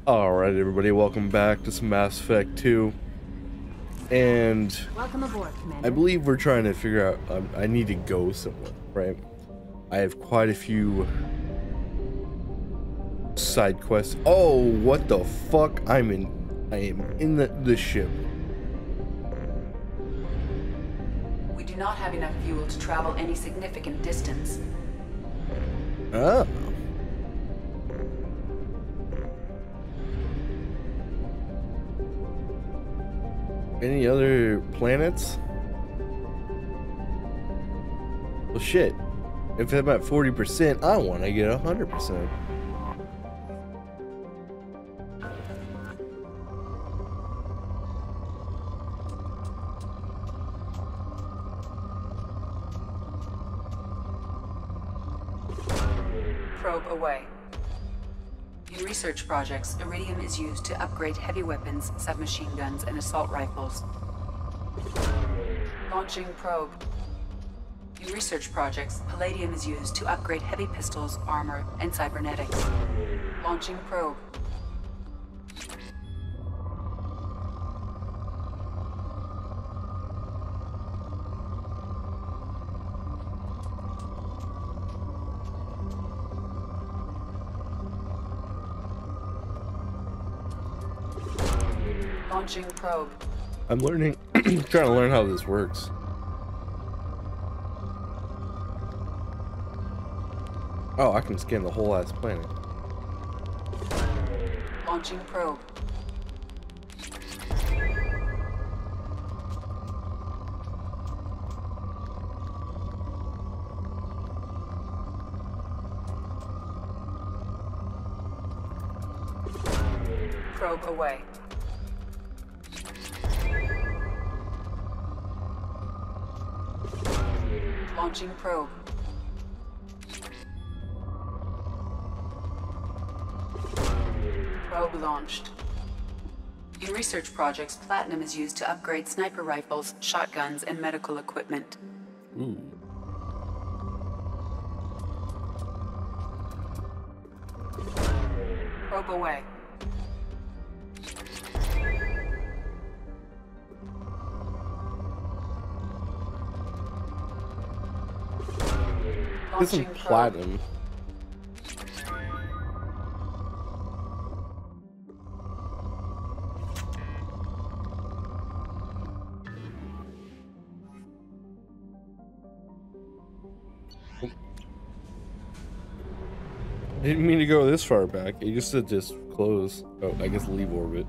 Alright, everybody, welcome back to some Mass Effect 2. And Welcome aboard, Commander. I believe we're trying to figure out, I need to go somewhere, right? I have quite a few side quests. Oh, what the fuck? I am in the ship. We do not have enough fuel to travel any significant distance. Oh. Any other planets? Well, shit. If I'm at 40%, I want to get 100%. Probe away. In research projects, iridium is used to upgrade heavy weapons, submachine guns, and assault rifles. Launching probe. In research projects, palladium is used to upgrade heavy pistols, armor, and cybernetics. Launching probe. Launching probe. I'm learning, trying to learn how this works. Oh, I can scan the whole ass planet. Launching probe. Probe away. Launching probe. Probe launched. In research projects, platinum is used to upgrade sniper rifles, shotguns, and medical equipment. Ooh. Probe away. Get some Launching probe. platinum. Didn't mean to go this far back. It just said just close. Oh, I guess leave orbit.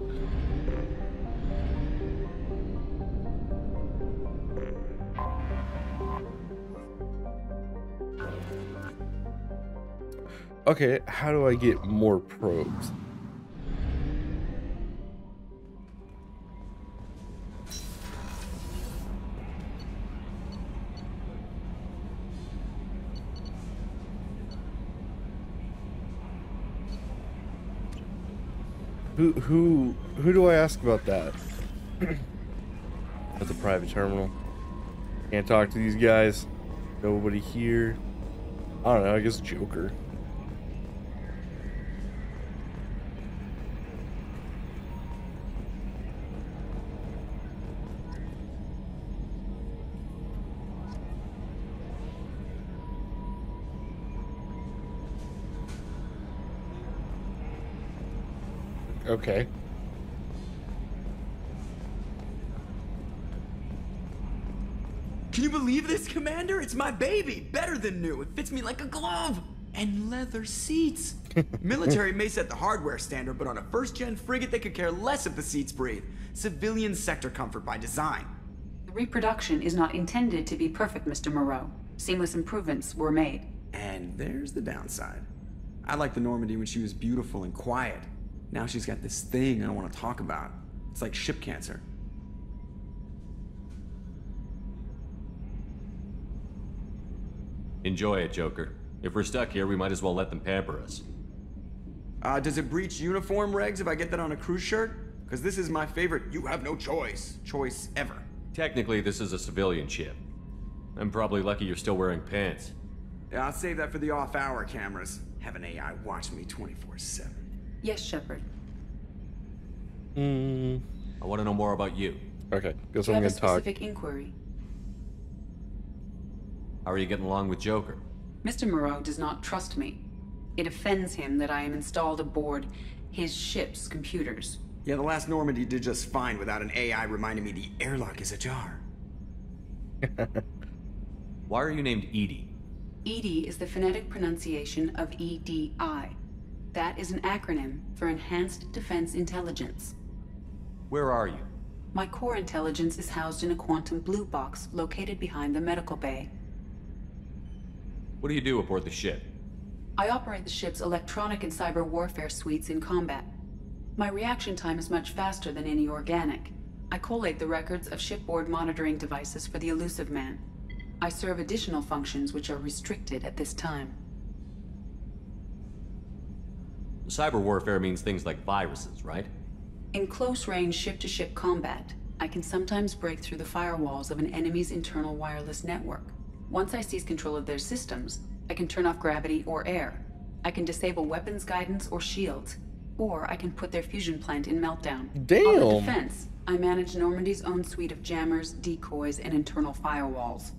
Okay, how do I get more probes? Who do I ask about that? That's a private terminal. Can't talk to these guys. Nobody here. I don't know, I guess Joker. Okay. Can you believe this, Commander? It's my baby! Better than new. It fits me like a glove! And leather seats! Military may set the hardware standard, but on a first-gen frigate, they could care less if the seats breathe. Civilian sector comfort by design. The reproduction is not intended to be perfect, Mr. Moreau. Seamless improvements were made. And there's the downside. I liked the Normandy when she was beautiful and quiet. Now she's got this thing I don't want to talk about. It's like ship cancer. Enjoy it, Joker. If we're stuck here, we might as well let them pamper us. Does it breach uniform regs if I get that on a cruise shirt? Because this is my favorite you have no choice ever. Technically, this is a civilian ship. I'm probably lucky you're still wearing pants. Yeah, I'll save that for the off-hour cameras. Have an AI watch me 24/7. Yes, Shepard. Mm, I want to know more about you. okay, guess Do you I'm have a gonna talk. specific inquiry? How are you getting along with Joker? Mr. Moreau does not trust me. It offends him that I am installed aboard his ship's computers. Yeah, the last Normandy did just fine without an AI reminding me the airlock is ajar. Why are you named Edie? EDI is the phonetic pronunciation of EDI. That is an acronym for Enhanced Defense Intelligence. Where are you? My core intelligence is housed in a quantum blue box located behind the medical bay. What do you do aboard the ship? I operate the ship's electronic and cyber warfare suites in combat. My reaction time is much faster than any organic. I collate the records of shipboard monitoring devices for the Elusive Man. I serve additional functions which are restricted at this time. Cyber warfare means things like viruses, right? In close-range ship-to-ship combat, I can sometimes break through the firewalls of an enemy's internal wireless network. Once I seize control of their systems, I can turn off gravity or air. I can disable weapons guidance or shields, or I can put their fusion plant in meltdown. Damn. On the defense, I manage Normandy's own suite of jammers, decoys, and internal firewalls.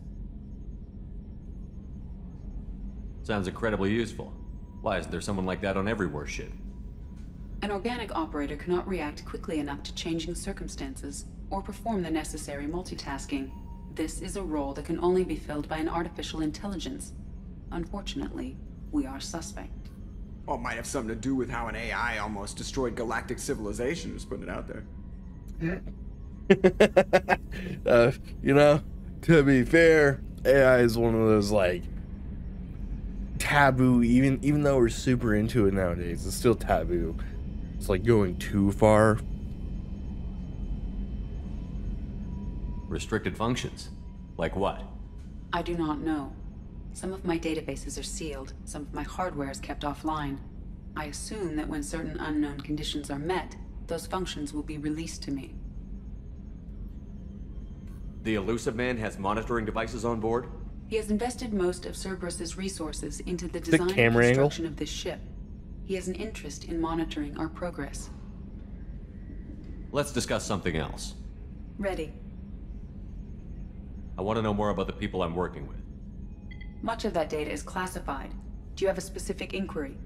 Sounds incredibly useful. Why isn't there someone like that on every warship? An organic operator cannot react quickly enough to changing circumstances or perform the necessary multitasking. This is a role that can only be filled by an artificial intelligence. Unfortunately, we are suspect. Well, it might have something to do with how an AI almost destroyed galactic civilization, just putting it out there. You know, to be fair, AI is one of those like taboo. Even though we're super into it nowadays, it's still taboo. It's like going too far. Restricted functions? Like what? I do not know. Some of my databases are sealed, some of my hardware is kept offline. I assume that when certain unknown conditions are met, those functions will be released to me. The Elusive Man has monitoring devices on board? He has invested most of Cerberus's resources into the design and camera angle? construction of this ship. He has an interest in monitoring our progress. Let's discuss something else. Ready. I want to know more about the people I'm working with. Much of that data is classified. Do you have a specific inquiry?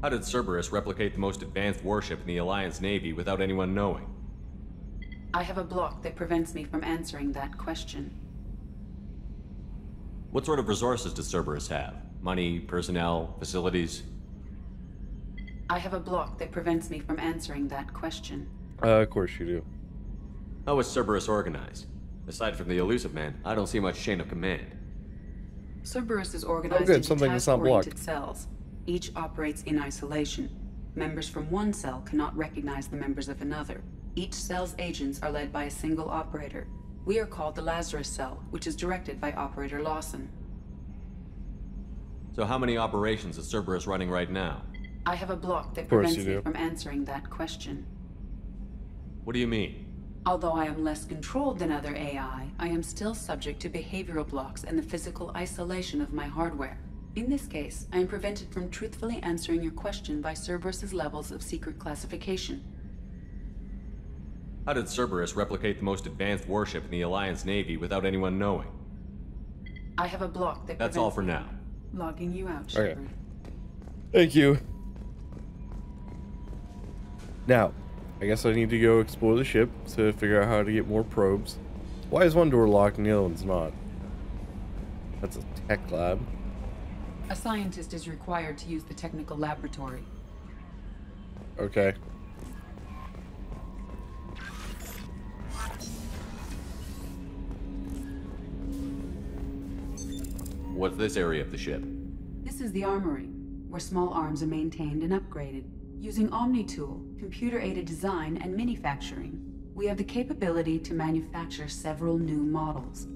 How did Cerberus replicate the most advanced warship in the Alliance Navy without anyone knowing? I have a block that prevents me from answering that question. What sort of resources does Cerberus have? Money, personnel, facilities? I have a block that prevents me from answering that question. Of course you do. How is Cerberus organized? Aside from the Elusive Man, I don't see much chain of command. Cerberus is organized good, into something that's not blocked. task-oriented cells. Each operates in isolation. Members from one cell cannot recognize the members of another. Each cell's agents are led by a single operator. We are called the Lazarus Cell, which is directed by Operator Lawson. So how many operations is Cerberus running right now? I have a block that course prevents you me do. from answering that question. What do you mean? Although I am less controlled than other AI, I am still subject to behavioral blocks and the physical isolation of my hardware. In this case, I am prevented from truthfully answering your question by Cerberus's levels of secret classification. How did Cerberus replicate the most advanced warship in the Alliance Navy without anyone knowing? I have a block that That's all prevents for me- now. Logging you out, Okay. Shepard. Thank you. Now, I guess I need to go explore the ship to figure out how to get more probes. Why is one door locked and the other one's not? That's a tech lab. A scientist is required to use the technical laboratory. Okay. What's this area of the ship? This is the armory, where small arms are maintained and upgraded. Using OmniTool, computer-aided design, and manufacturing, we have the capability to manufacture several new models.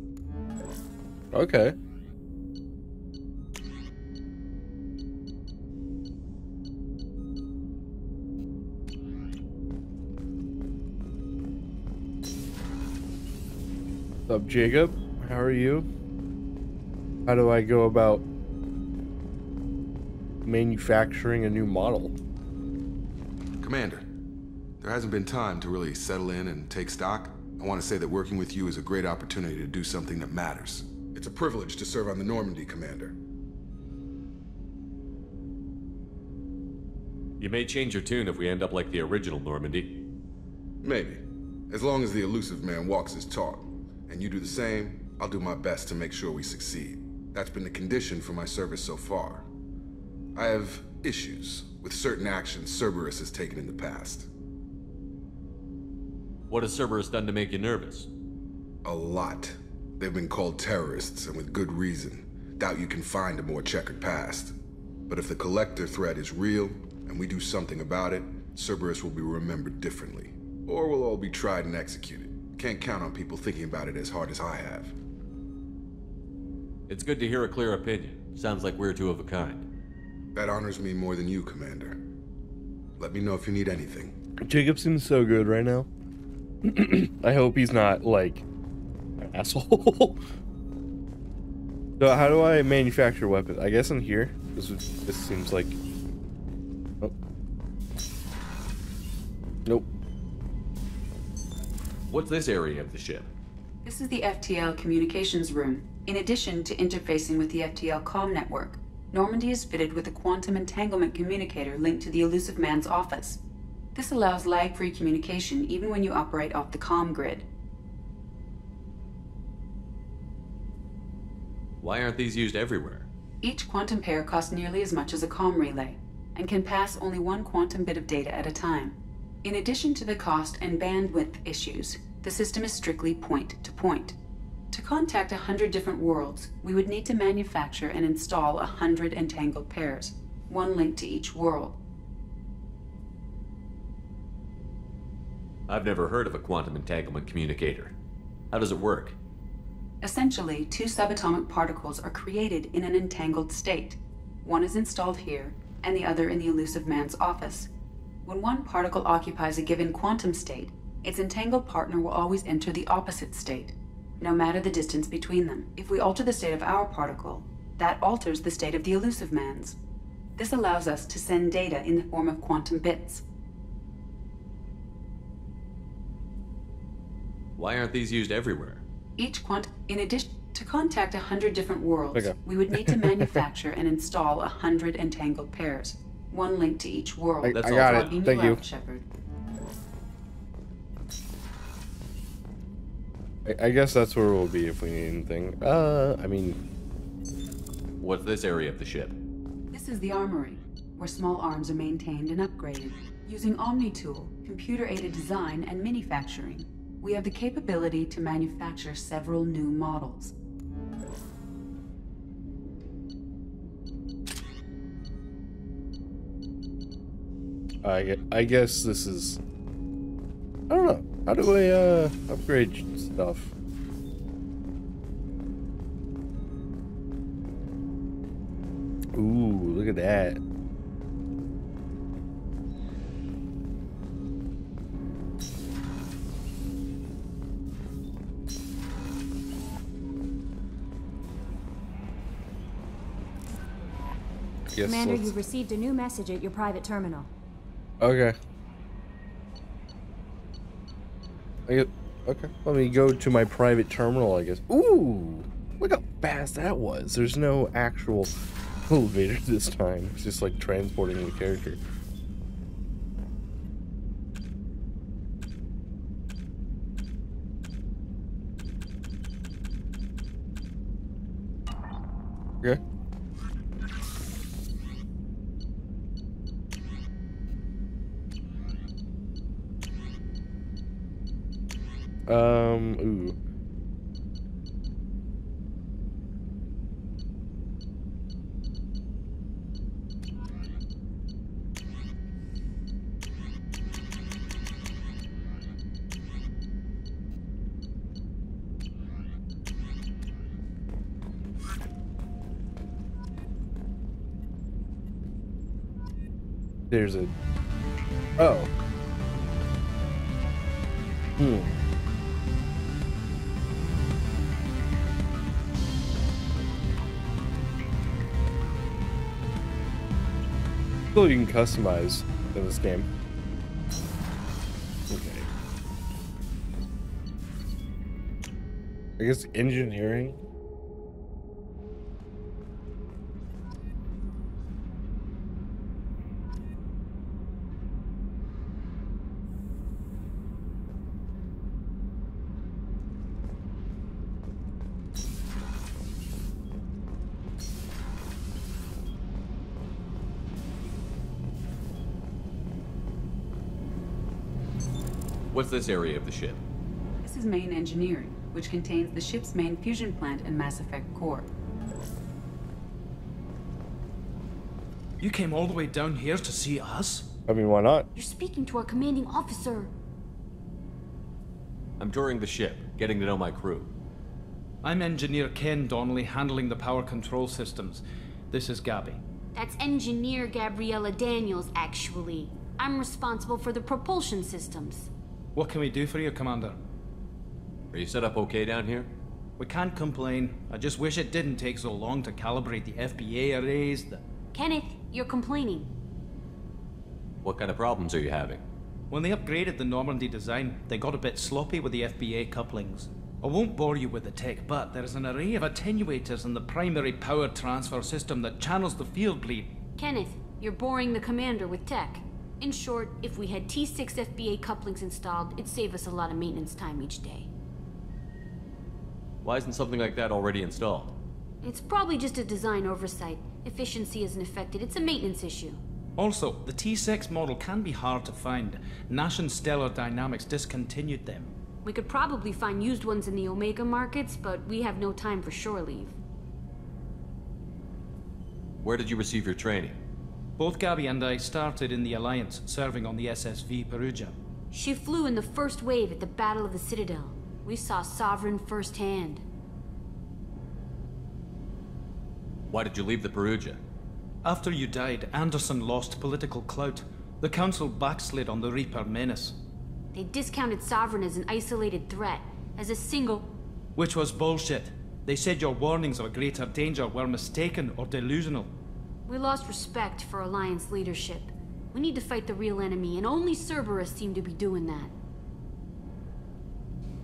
Okay. What's up, Jacob? How are you? How do I go about manufacturing a new model? Commander, There hasn't been time to really settle in and take stock. I want to say that working with you is a great opportunity to do something that matters. It's a privilege to serve on the Normandy, Commander. You may change your tune if we end up like the original Normandy. Maybe. As long as the Elusive Man walks his talk, and you do the same, I'll do my best to make sure we succeed. That's been the condition for my service so far. I have issues with certain actions Cerberus has taken in the past. What has Cerberus done to make you nervous? A lot. They've been called terrorists, and with good reason. Doubt you can find a more checkered past. But if the Collector threat is real, and we do something about it, Cerberus will be remembered differently. Or we'll all be tried and executed. Can't count on people thinking about it as hard as I have. It's good to hear a clear opinion. Sounds like we're two of a kind. That honors me more than you, Commander. Let me know if you need anything. Jacob seems so good right now. I hope he's not, like, an asshole. So how do I manufacture weapons? I guess in here. This seems like... Oh. Nope. What's this area of the ship? This is the FTL communications room. In addition to interfacing with the FTL comm network, Normandy is fitted with a quantum entanglement communicator linked to the Elusive Man's office. This allows lag-free communication even when you operate off the comm grid. Why aren't these used everywhere? Each quantum pair costs nearly as much as a comm relay, and can pass only one quantum bit of data at a time. In addition to the cost and bandwidth issues, the system is strictly point-to-point. To contact 100 different worlds, we would need to manufacture and install 100 entangled pairs, one linked to each world. I've never heard of a quantum entanglement communicator. How does it work? Essentially, two subatomic particles are created in an entangled state. One is installed here, and the other in the Elusive Man's office. When one particle occupies a given quantum state, its entangled partner will always enter the opposite state, no matter the distance between them. If we alter the state of our particle, that alters the state of the Elusive Man's. This allows us to send data in the form of quantum bits. Why aren't these used everywhere? In addition, to contact 100 different worlds, Okay. we would need to manufacture and install 100 entangled pairs, one linked to each world. I That's got all. it. Talking Thank you. out, Shepard. I guess that's where we'll be if we need anything. I mean... What's this area of the ship? This is the armory, where small arms are maintained and upgraded. Using OmniTool, computer-aided design, and manufacturing, we have the capability to manufacture several new models. I guess this is... I don't know. How do I, upgrade stuff? Ooh, look at that. Yes, Commander, let's- you've received a new message at your private terminal. Okay. Okay. Let me go to my private terminal, I guess. Ooh! Look how fast that was. There's no actual elevator this time. It's just like transporting the character. Okay. Ooh. There's a... Oh. Still, you can customize in this game. I guess engineering. What's this area of the ship? This is main engineering, which contains the ship's main fusion plant and Mass Effect core. You came all the way down here to see us? I mean, why not? You're speaking to our commanding officer. I'm touring the ship, getting to know my crew. I'm Engineer Ken Donnelly, handling the power control systems. This is Gabby. That's Engineer Gabriella Daniels, actually. I'm responsible for the propulsion systems. What can we do for you, Commander? Are you set up okay down here? We can't complain. I just wish it didn't take so long to calibrate the FBA arrays. Kenneth, you're complaining. What kind of problems are you having? When they upgraded the Normandy design, they got a bit sloppy with the FBA couplings. I won't bore you with the tech, but there is an array of attenuators in the primary power transfer system that channels the field bleed. Kenneth, you're boring the commander with tech. In short, if we had T6 FBA couplings installed, it'd save us a lot of maintenance time each day. Why isn't something like that already installed? It's probably just a design oversight. Efficiency isn't affected, it's a maintenance issue. Also, the T6 model can be hard to find. Nash and Stellar Dynamics discontinued them. We could probably find used ones in the Omega markets, but we have no time for shore leave. Where did you receive your training? Both Gabby and I started in the Alliance, serving on the SSV Perugia. She flew in the first wave at the Battle of the Citadel. We saw Sovereign firsthand. Why did you leave the Perugia? After you died, Anderson lost political clout. The Council backslid on the Reaper menace. They discounted Sovereign as an isolated threat, as a single... Which was bullshit. They said your warnings of a greater danger were mistaken or delusional. We lost respect for Alliance leadership. We need to fight the real enemy, and only Cerberus seemed to be doing that.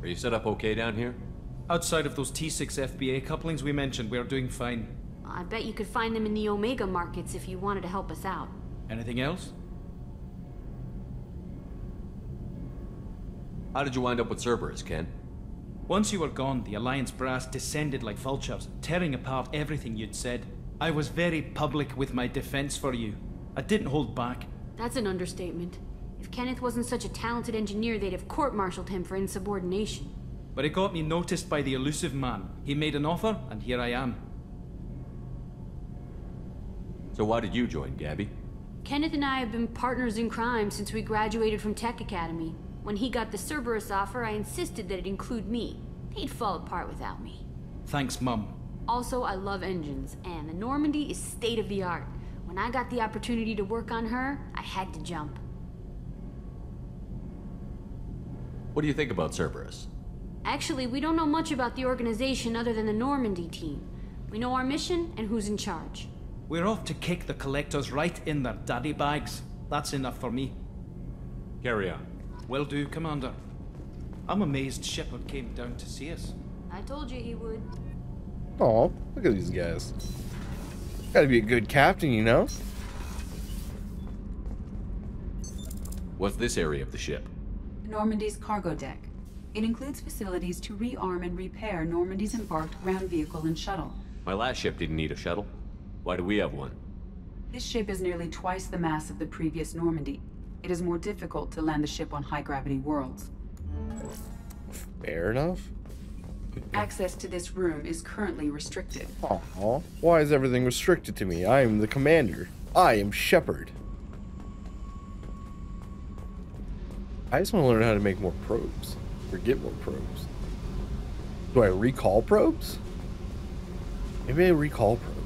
Are you set up okay down here? Outside of those T6 FBA couplings we mentioned, we're doing fine. I bet you could find them in the Omega markets if you wanted to help us out. Anything else? How did you wind up with Cerberus, Ken? Once you were gone, the Alliance brass descended like vultures, tearing apart everything you'd said. I was very public with my defense for you. I didn't hold back. That's an understatement. If Kenneth wasn't such a talented engineer, they'd have court-martialed him for insubordination. But it got me noticed by the elusive man. He made an offer, and here I am. So why did you join, Gabby? Kenneth and I have been partners in crime since we graduated from Tech Academy. When he got the Cerberus offer, I insisted that it include me. They'd fall apart without me. Thanks, Mum. Also, I love engines, and the Normandy is state-of-the-art. When I got the opportunity to work on her, I had to jump. What do you think about Cerberus? Actually, we don't know much about the organization other than the Normandy team. We know our mission and who's in charge. We're off to kick the Collectors right in their daddy bags. That's enough for me. Carry on. Will do, Commander. I'm amazed Shepard came down to see us. I told you he would. Aw, look at these guys. Gotta be a good captain, you know? What's this area of the ship? Normandy's cargo deck. It includes facilities to rearm and repair Normandy's embarked ground vehicle and shuttle. My last ship didn't need a shuttle. Why do we have one? This ship is nearly twice the mass of the previous Normandy. It is more difficult to land the ship on high-gravity worlds. Fair enough. Access to this room is currently restricted. Aw, why is everything restricted to me? I am the commander. I am Shepard. I just want to learn how to make more probes. Or get more probes. Do I recall probes? Maybe I recall probes.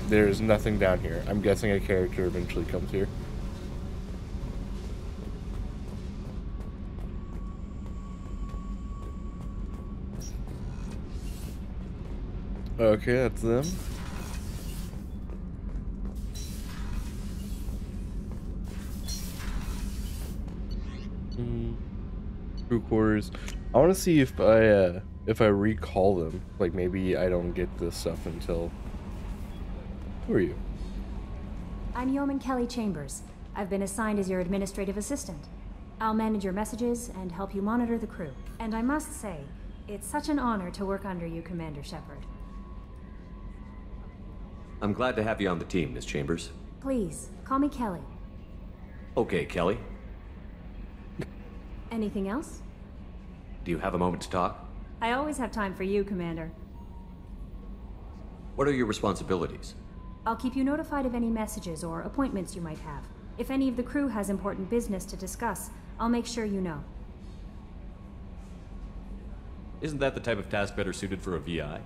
There's nothing down here. I'm guessing a character eventually comes here. Okay, that's them. Crew quarters. I want to see if I recall them. Like maybe I don't get this stuff until. Who are you? I'm Yeoman Kelly Chambers. I've been assigned as your administrative assistant. I'll manage your messages and help you monitor the crew. And I must say, it's such an honor to work under you, Commander Shepard. I'm glad to have you on the team, Miss Chambers. Please, call me Kelly. Okay, Kelly. Anything else? Do you have a moment to talk? I always have time for you, Commander. What are your responsibilities? I'll keep you notified of any messages or appointments you might have. If any of the crew has important business to discuss, I'll make sure you know. Isn't that the type of task better suited for a VI?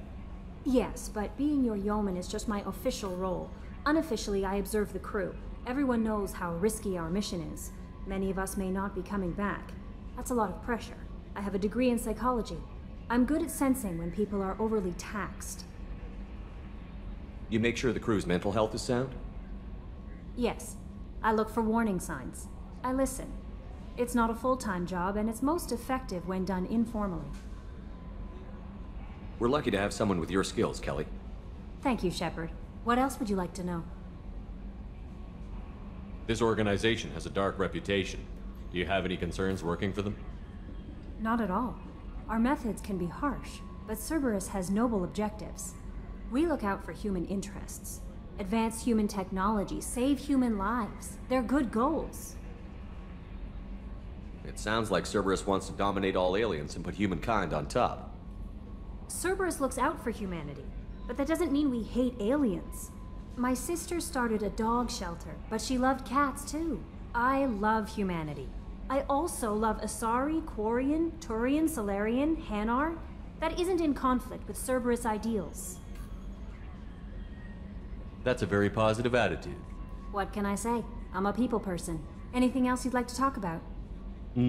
Yes, but being your yeoman is just my official role. Unofficially, I observe the crew. Everyone knows how risky our mission is. Many of us may not be coming back. That's a lot of pressure. I have a degree in psychology. I'm good at sensing when people are overly taxed. You make sure the crew's mental health is sound? Yes. I look for warning signs. I listen. It's not a full-time job, and it's most effective when done informally. We're lucky to have someone with your skills, Kelly. Thank you, Shepard. What else would you like to know? This organization has a dark reputation. Do you have any concerns working for them? Not at all. Our methods can be harsh, but Cerberus has noble objectives. We look out for human interests. Advance human technology, save human lives. They're good goals. It sounds like Cerberus wants to dominate all aliens and put humankind on top. Cerberus looks out for humanity, but that doesn't mean we hate aliens. My sister started a dog shelter, but she loved cats too. I love humanity. I also love Asari, Quarian, Turian, Salarian, Hanar. That isn't in conflict with Cerberus ideals. That's a very positive attitude. What can I say? I'm a people person. Anything else you'd like to talk about? How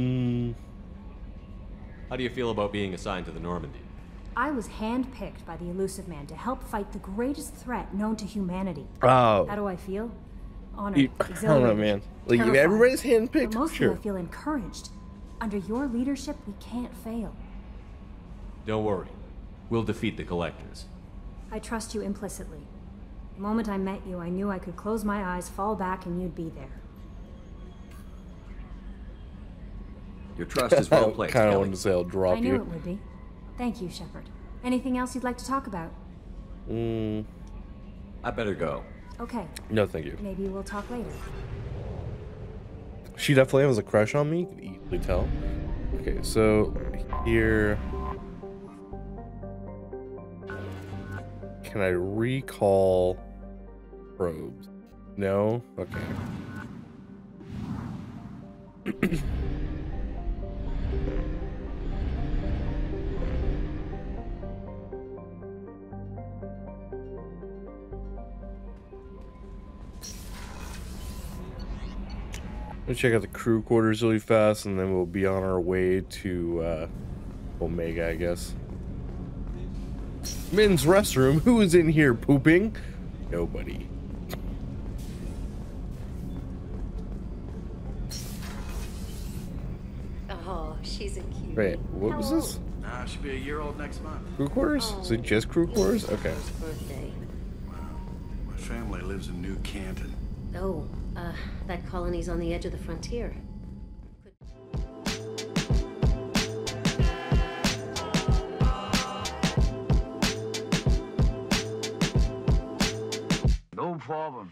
do you feel about being assigned to the Normandy? I was handpicked by the Illusive Man to help fight the greatest threat known to humanity. Oh. How do I feel? Honored, I don't know, exhilarated, man. Like, if terrified. everybody's handpicked, But mostly sure. I feel encouraged. Under your leadership, we can't fail. Don't worry. We'll defeat the Collectors. I trust you implicitly. The moment I met you, I knew I could close my eyes, fall back, and you'd be there. Your trust is well I placed, kind of Kelly. wanted to say I'll drop I knew you. it would be. Thank you, Shepard. Anything else you'd like to talk about? I better go. Okay, No, thank you. maybe we'll talk later. She definitely has a crush on me. You can easily tell. Okay, so here. Can I recall probes? No? Okay. Let's check out the crew quarters really fast, and then we'll be on our way to Omega, I guess. Men's restroom. Who is in here pooping? Nobody. Oh, she's a cutie. Wait, what was this? Nah, she'll be a year old next month. Crew quarters? Is it just crew quarters? Okay. Birthday. My family lives in New Canton. Oh, that colony's on the edge of the frontier. No problem.